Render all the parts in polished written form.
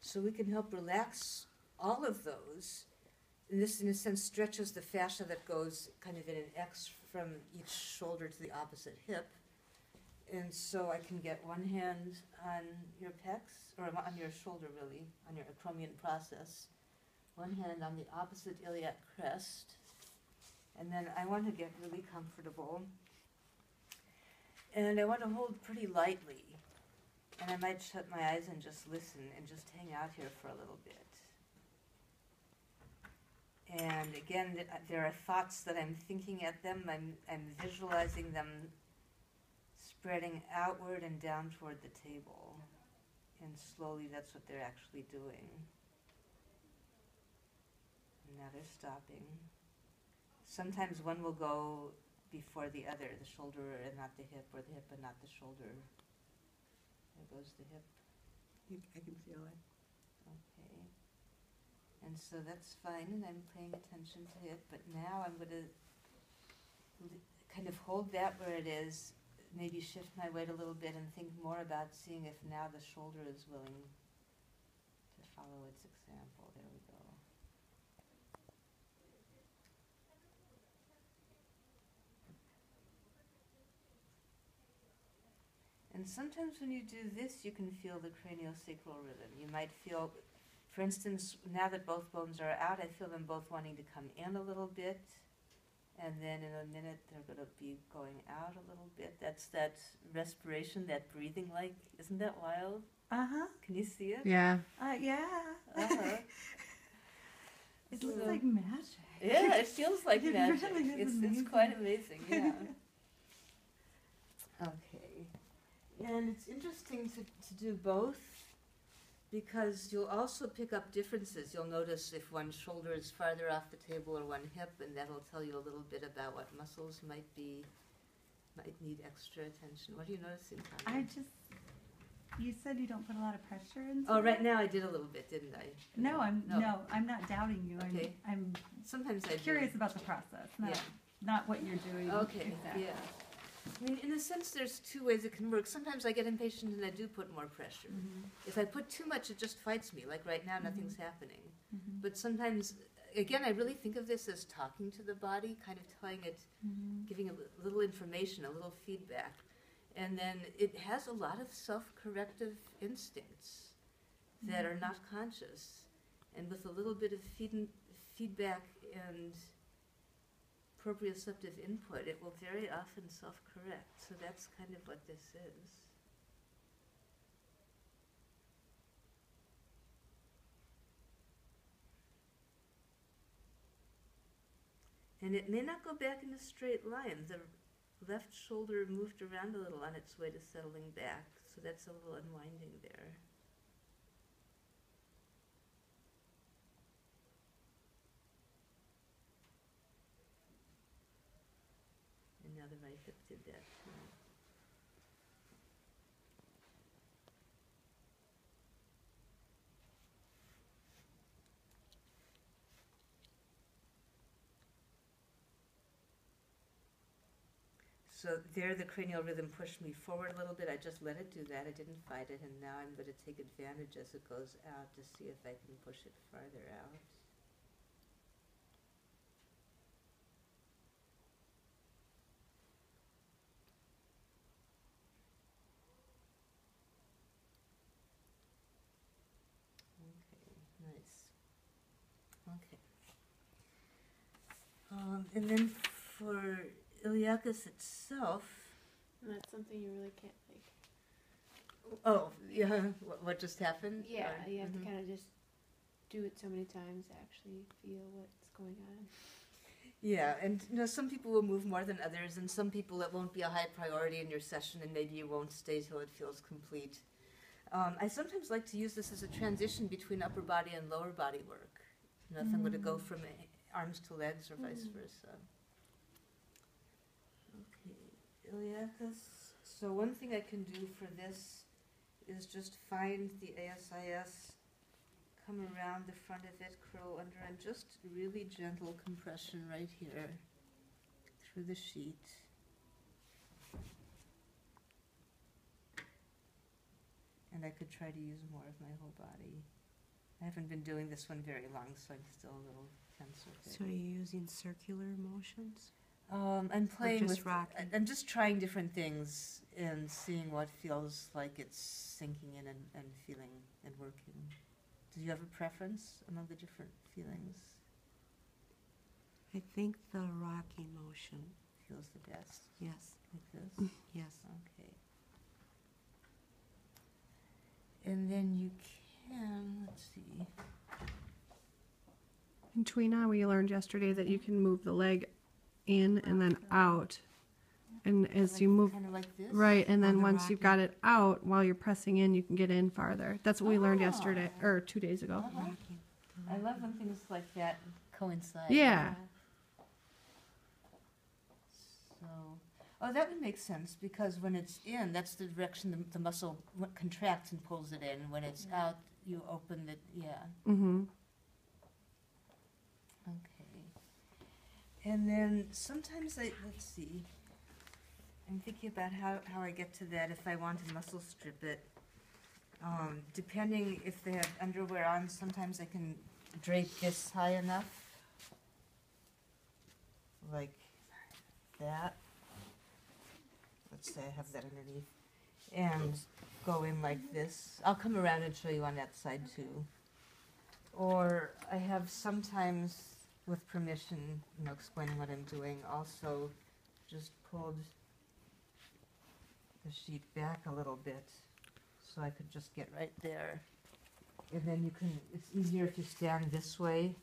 So we can help relax all of those. And this, in a sense, stretches the fascia that goes kind of in an X from each shoulder to the opposite hip. And so I can get one hand on your pecs, or on your shoulder really, on your acromion process, one hand on the opposite iliac crest, and then I want to get really comfortable. And I want to hold pretty lightly. And I might shut my eyes and just listen and just hang out here for a little bit. And again, there are thoughts that I'm thinking at them. I'm visualizing them spreading outward and down toward the table. And slowly that's what they're actually doing. And now they're stopping. Sometimes one will go before the other, the shoulder and not the hip, or the hip and not the shoulder. There goes the hip. I can feel it. Okay. And so that's fine, and I'm paying attention to it, but now I'm going to kind of hold that where it is, maybe shift my weight a little bit and think more about seeing if now the shoulder is willing to follow its example. There we go. And sometimes when you do this, you can feel the craniosacral rhythm. You might feel, for instance, now that both bones are out, I feel them both wanting to come in a little bit, and then in a minute they're going to be going out a little bit. That's that respiration, that breathing, like, isn't that wild? Uh-huh. Can you see it? Yeah. Yeah. Uh-huh. It looks like magic. Yeah, it feels like It magic. really is It's amazing. quite amazing, yeah. Okay. And it's interesting to do both, because you'll also pick up differences. You'll notice if one shoulder is farther off the table or one hip, and that'll tell you a little bit about what muscles might need extra attention. What are you noticing, Tanya? You said you don't put a lot of pressure into Oh, right it? now I did a little bit, didn't I? No, I'm not doubting you. Okay. I'm Sometimes I do. curious about the process, Yeah. not what you're doing. Okay, exactly. yeah. I mean, in a sense, there's two ways it can work. Sometimes I get impatient and I do put more pressure. Mhm. If I put too much, it just fights me. Like right now, nothing's happening. Mhm. But sometimes, again, I really think of this as talking to the body, kind of telling it, Mhm. giving a little information, a little feedback. And then it has a lot of self-corrective instincts that are not conscious. And with a little bit of feedback and proprioceptive input, it will very often self-correct. So that's kind of what this is. And it may not go back in a straight line. The left shoulder moved around a little on its way to settling back, so that's a little unwinding there. And now the right hip did that too. So there the cranial rhythm pushed me forward a little bit. I just let it do that. I didn't fight it, and now I'm going to take advantage as it goes out to see if I can push it farther out. Okay, nice. Okay. And then for iliacus itself, And that's something you really can't oh, yeah, what just happened? Yeah, Or- you have mhm. to kind of just do it so many times to actually feel what's going on. Yeah, and some people will move more than others, and some people it won't be a high priority in your session, and maybe you won't stay till it feels complete. I sometimes like to use this as a transition between upper body and lower body work. If I'm going to go from arms to legs or vice versa. Okay, iliacus. So one thing I can do for this is just find the ASIS, come around the front of it, curl under, and just really gentle compression right here through the sheet. And I could try to use more of my whole body. I haven't been doing this one very long, so I'm still a little tense with it. So you're using circular motions? I'm playing just with, rocking? I'm just trying different things and seeing what feels like it's sinking in and feeling and working. Do you have a preference among the different feelings? I think the rocking motion, Feels the best, yes, like this? yes. Okay. And then you can, let's see. In Twina, we learned yesterday that you can move the leg in and then out. And as you move, Kind of like this? right, and then the once you've got it out, while you're pressing in, you can get in farther. That's what we learned yesterday, or 2 days ago. Uh-huh. Rocking. I love when things like that coincide. Yeah. So, oh, that would make sense, because when it's in, that's the direction the muscle contracts and pulls it in. When it's out, you open it, yeah. Mm-hmm. Okay. And then sometimes let's see, I'm thinking about how I get to that if I want to muscle strip it. Depending if they have underwear on, sometimes I can drape this high enough, like that. Let's say I have that underneath, and go in like this. I'll come around and show you on that side too. Or I have sometimes, with permission, explaining what I'm doing, also just pulled the sheet back a little bit, so I could just get right there. And then it's easier if you stand this way,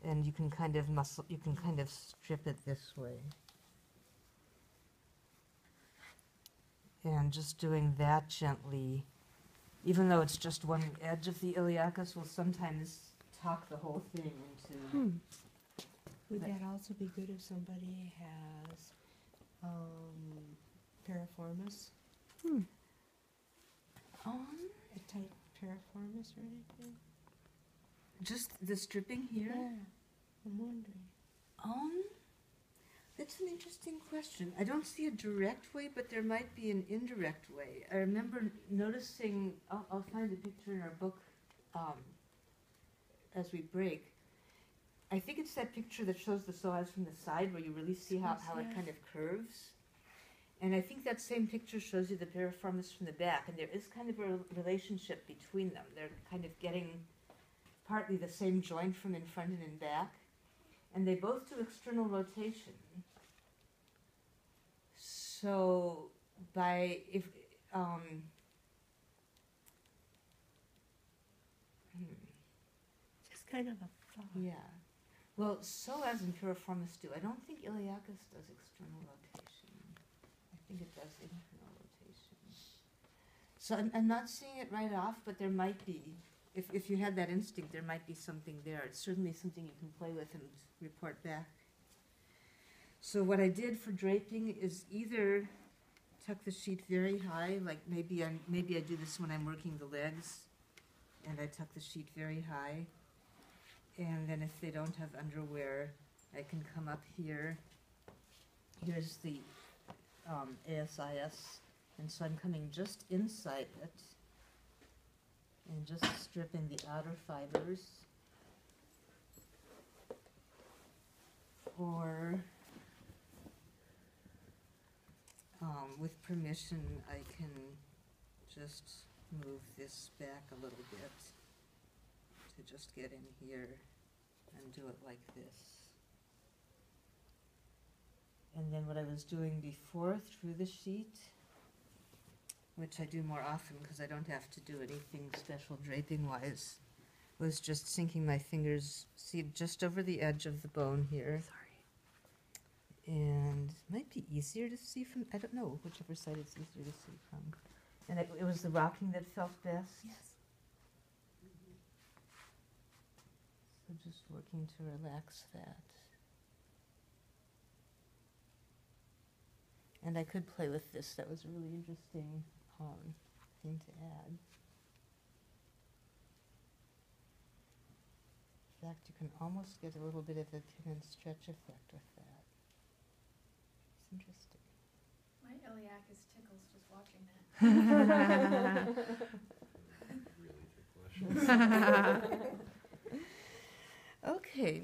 and you can kind of strip it this way. And just doing that gently, even though it's just one edge of the iliacus, will sometimes tuck the whole thing into... Would that also be good if somebody has piriformis? A tight piriformis or anything? Just the stripping here? Yeah, I'm wondering. That's an interesting question. I don't see a direct way, but there might be an indirect way. I remember noticing, I'll find a picture in our book as we break. I think it's that picture that shows the psoas from the side where you really see how it Yeah. kind of curves. And I think that same picture shows you the piriformis from the back, and there is kind of a relationship between them. They're kind of getting partly the same joint from in front and in back, and they both do external rotation. So Just kind of a thought. yeah. Well, psoas and piriformis do. I don't think iliacus does external rotation. I think it does internal rotation. So I'm not seeing it right off, but there might be. If you had that instinct, there might be something there. It's certainly something you can play with and report back. So what I did for draping is either tuck the sheet very high, like maybe I do this when I'm working the legs, and I tuck the sheet very high. And then if they don't have underwear, I can come up here. Here's the ASIS, and so I'm coming just inside it and just stripping the outer fibers. Or, with permission, I can just move this back a little bit to just get in here and do it like this. And then what I was doing before through the sheet, which I do more often because I don't have to do anything special draping-wise, was just sinking my fingers, see, just over the edge of the bone here. Sorry. And it might be easier to see from, I don't know, whichever side it's easier to see from. And it was the rocking that felt best. Yes. So just working to relax that. And I could play with this. That was a really interesting thing to add. In fact, you can almost get a little bit of a pin and stretch effect with that. It's interesting. My iliacus tickles just watching that. Really good question. Okay,